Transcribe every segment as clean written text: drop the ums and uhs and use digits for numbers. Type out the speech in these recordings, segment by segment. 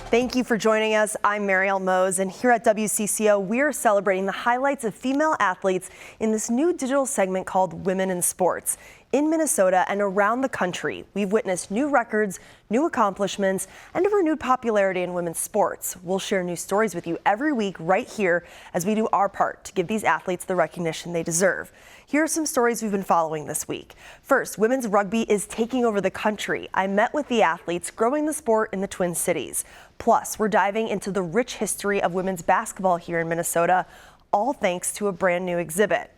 Thank you for joining us. I'm Marielle Mohs, and here at WCCO, we're celebrating the highlights of female athletes in this new digital segment called WoMN in Sports. In Minnesota and around the country, we've witnessed new records, new accomplishments, and a renewed popularity in women's sports. We'll share new stories with you every week right here as we do our part to give these athletes the recognition they deserve. Here are some stories we've been following this week. First, women's rugby is taking over the country. I met with the athletes growing the sport in the Twin Cities. Plus, we're diving into the rich history of women's basketball here in Minnesota, all thanks to a brand new exhibit.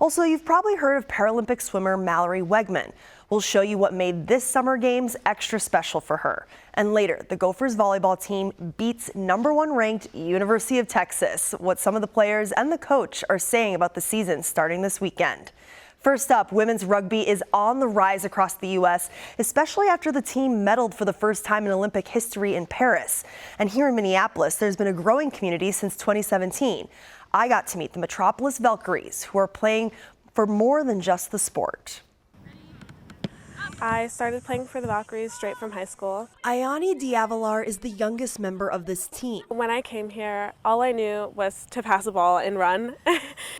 Also, you've probably heard of Paralympic swimmer Mallory Wegman. We'll show you what made this summer games extra special for her. And later, the Gophers volleyball team beats #1 ranked University of Texas. What some of the players and the coach are saying about the season starting this weekend. First up, women's rugby is on the rise across the U.S., especially after the team medaled for the first time in Olympic history in Paris. And here in Minneapolis, there's been a growing community since 2017. I got to meet the Metropolis Valkyries, who are playing for more than just the sport. I started playing for the Valkyries straight from high school. Ayani Diavalar is the youngest member of this team. When I came here, all I knew was to pass the ball and run.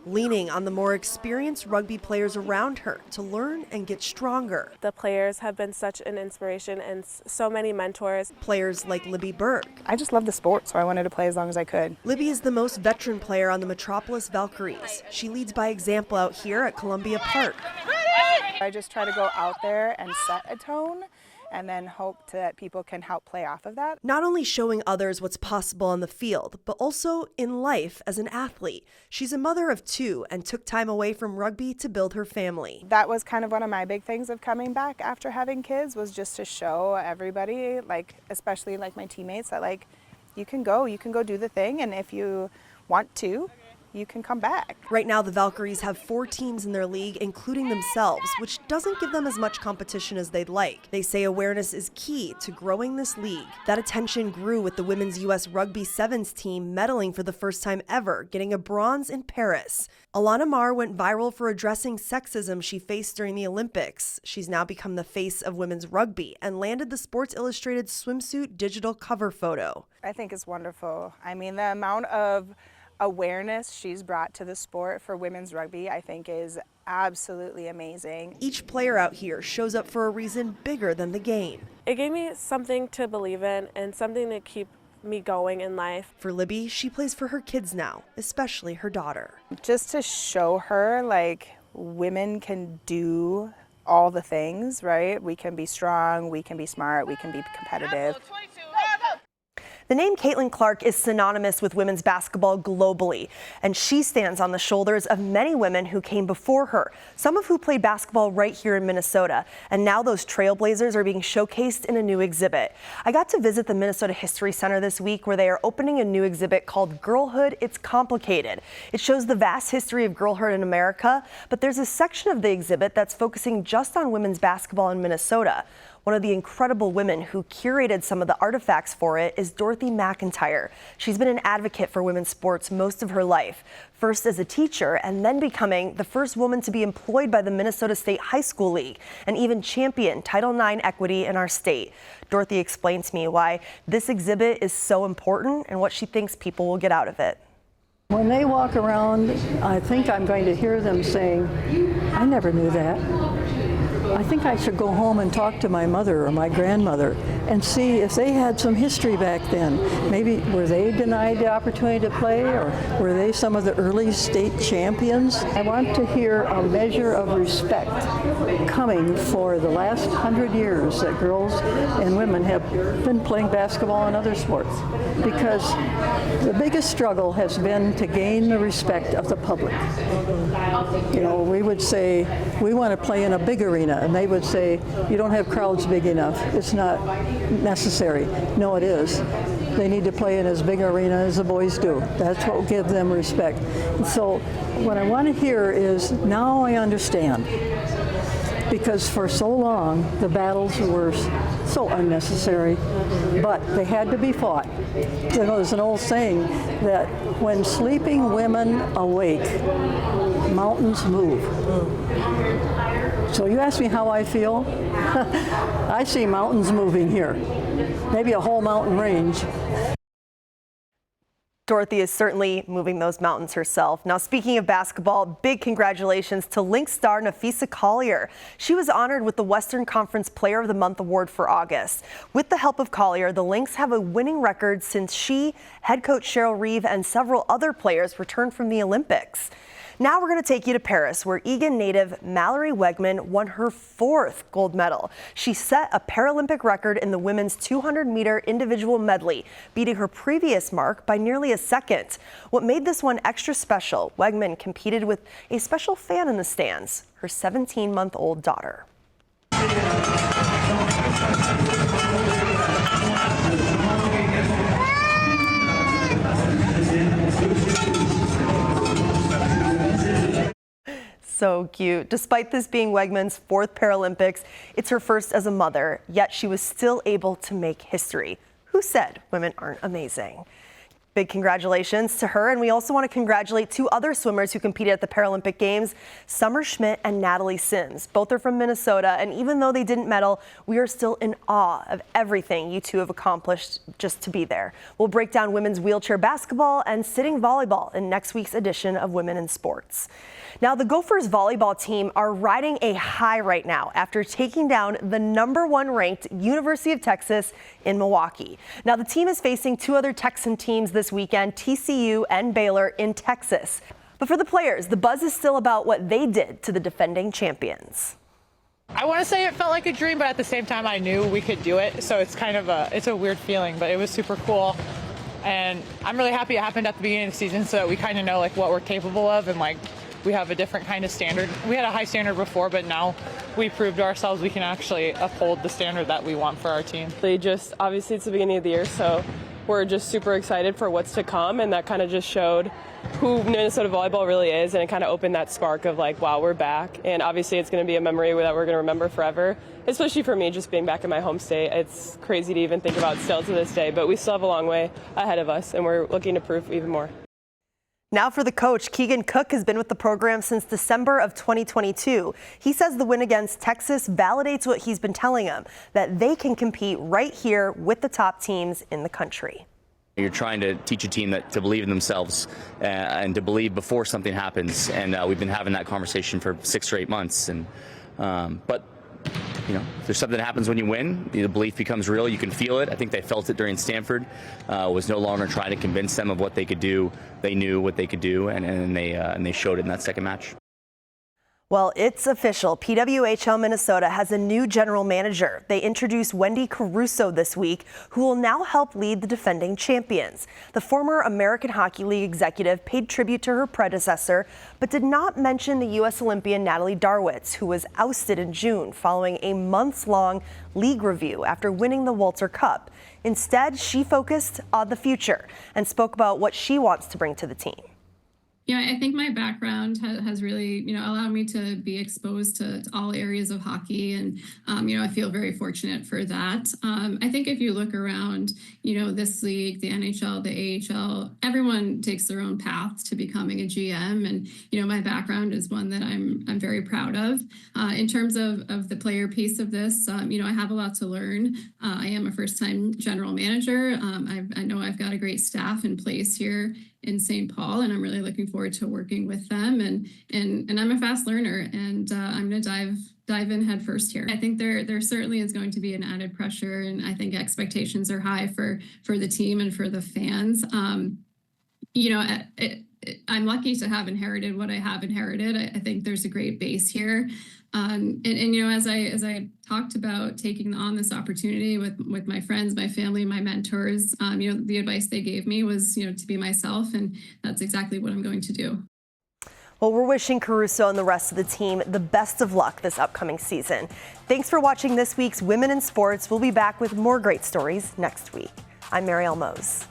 Leaning on the more experienced rugby players around her to learn and get stronger. The players have been such an inspiration and so many mentors. Players like Libby Berg. I just love the sport, so I wanted to play as long as I could. Libby is the most veteran player on the Metropolis Valkyries. She leads by example out here at Columbia Park. I just try to go out there and set a tone and then hope that people can help play off of that. Not only showing others what's possible on the field, but also in life as an athlete. She's a mother of 2 and took time away from rugby to build her family. That was kind of one of my big things of coming back after having kids, was just to show everybody, like especially like my teammates, that like you can go do the thing, and if you want to, you can come back. Right now, the Valkyries have 4 teams in their league, including themselves, which doesn't give them as much competition as they'd like. They say awareness is key to growing this league. That attention grew with the women's U.S. Rugby Sevens team medaling for the first time ever, getting a bronze in Paris. Alana Marr went viral for addressing sexism she faced during the Olympics. She's now become the face of women's rugby and landed the Sports Illustrated Swimsuit digital cover photo. I think it's wonderful. I mean, the amount of awareness she's brought to the sport for women's rugby, I think, is absolutely amazing. Each player out here shows up for a reason bigger than the game. It gave me something to believe in and something to keep me going in life. For Libby, she plays for her kids now, especially her daughter. Just to show her, like, women can do all the things, right? We can be strong, we can be smart, we can be competitive. The name Caitlin Clark is synonymous with women's basketball globally, and she stands on the shoulders of many women who came before her, some of who played basketball right here in Minnesota. And now those trailblazers are being showcased in a new exhibit. I got to visit the Minnesota History Center this week, where they are opening a new exhibit called Girlhood, It's Complicated. It shows the vast history of girlhood in America, but there's a section of the exhibit that's focusing just on women's basketball in Minnesota. One of the incredible women who curated some of the artifacts for it is Dorothy McIntyre. She's been an advocate for women's sports most of her life, first as a teacher and then becoming the first woman to be employed by the Minnesota State High School League and even champion Title IX equity in our state. Dorothy explained to me why this exhibit is so important and what she thinks people will get out of it. When they walk around, I think I'm going to hear them saying, "I never knew that. I think I should go home and talk to my mother or my grandmother and see if they had some history back then. Maybe were they denied the opportunity to play, or were they some of the early state champions?" I want to hear a measure of respect coming for the last 100 years that girls and women have been playing basketball and other sports. Because the biggest struggle has been to gain the respect of the public. You know, we would say, we want to play in a big arena, and they would say, you don't have crowds big enough. It's not necessary. No, it is. They need to play in as big an arena as the boys do. That's what will give them respect. And so what I want to hear is, now I understand. because for so long the battles were so unnecessary, but they had to be fought. You know, there's an old saying that when sleeping women awake, mountains move. So you ask me how I feel? I see mountains moving here, maybe a whole mountain range. Dorothy is certainly moving those mountains herself. Now, speaking of basketball, big congratulations to Lynx star Napheesa Collier. She was honored with the Western Conference Player of the Month award for August. With the help of Collier, the Lynx have a winning record since she, head coach Cheryl Reeve, and several other players returned from the Olympics. Now we're going to take you to Paris, where Egan native Mallory Wegman won her 4th gold medal. She set a Paralympic record in the women's 200-meter individual medley, beating her previous mark by nearly a second. What made this one extra special, Wegman competed with a special fan in the stands, her 17-month-old daughter. So cute. Despite this being Wegman's 4th Paralympics, it's her first as a mother, yet she was still able to make history. Who said women aren't amazing? Big congratulations to her, and we also want to congratulate 2 other swimmers who competed at the Paralympic Games, Summer Schmidt and Natalie Sims. Both are from Minnesota, and even though they didn't medal, we are still in awe of everything you 2 have accomplished just to be there. We'll break down women's wheelchair basketball and sitting volleyball in next week's edition of Women in Sports. Now, the Gophers volleyball team are riding a high right now after taking down the #1 ranked University of Texas in Milwaukee. Now, the team is facing 2 other Texan teams this weekend, TCU and Baylor in Texas. But for the players, the buzz is still about what they did to the defending champions. I want to say it felt like a dream, but at the same time I knew we could do it. So it's kind of a weird feeling, but it was super cool. And I'm really happy it happened at the beginning of the season so that we kind of know like what we're capable of, and like we have a different kind of standard. We had a high standard before, but now we proved to ourselves we can actually uphold the standard that we want for our team. Obviously it's the beginning of the year, so we're just super excited for what's to come, and that kind of just showed who Minnesota volleyball really is, and it kind of opened that spark of like, wow, we're back. And obviously it's going to be a memory that we're going to remember forever, especially for me just being back in my home state. It's crazy to even think about still to this day, but we still have a long way ahead of us, and we're looking to prove even more. Now for the coach, Keegan Cook has been with the program since December of 2022. He says the win against Texas validates what he's been telling them, that they can compete right here with the top teams in the country. You're trying to teach a team to believe in themselves and to believe before something happens. And we've been having that conversation for 6 or 8 months. And but you know, if there's something that happens when you win, the belief becomes real. You can feel it. I think they felt it during Stanford. Was no longer trying to convince them of what they could do. They knew what they could do, and they showed it in that second match. Well, it's official. PWHL Minnesota has a new general manager. They introduced Wendy Caruso this week, who will now help lead the defending champions. The former American Hockey League executive paid tribute to her predecessor, but did not mention the U.S. Olympian Natalie Darwitz, who was ousted in June following a months-long league review after winning the Walter Cup. Instead, she focused on the future and spoke about what she wants to bring to the team. Yeah, I think my background has really, allowed me to be exposed to all areas of hockey. And, I feel very fortunate for that. I think if you look around, this league, the NHL, the AHL, everyone takes their own path to becoming a GM. And, my background is one that I'm very proud of. In terms of the player piece of this, I have a lot to learn. I am a first-time general manager. I know I've got a great staff in place here in St. Paul, and I'm really looking forward to working with them. And I'm a fast learner, and I'm going to dive in head first here. I think there certainly is going to be an added pressure, and I think expectations are high for the team and for the fans. I'm lucky to have inherited what I have inherited. I think there's a great base here. As I talked about taking on this opportunity with my friends, my family, my mentors, the advice they gave me was, to be myself, and that's exactly what I'm going to do. Well, we're wishing Caruso and the rest of the team the best of luck this upcoming season. Thanks for watching this week's Women in Sports. We'll be back with more great stories next week. I'm Marielle Mohs.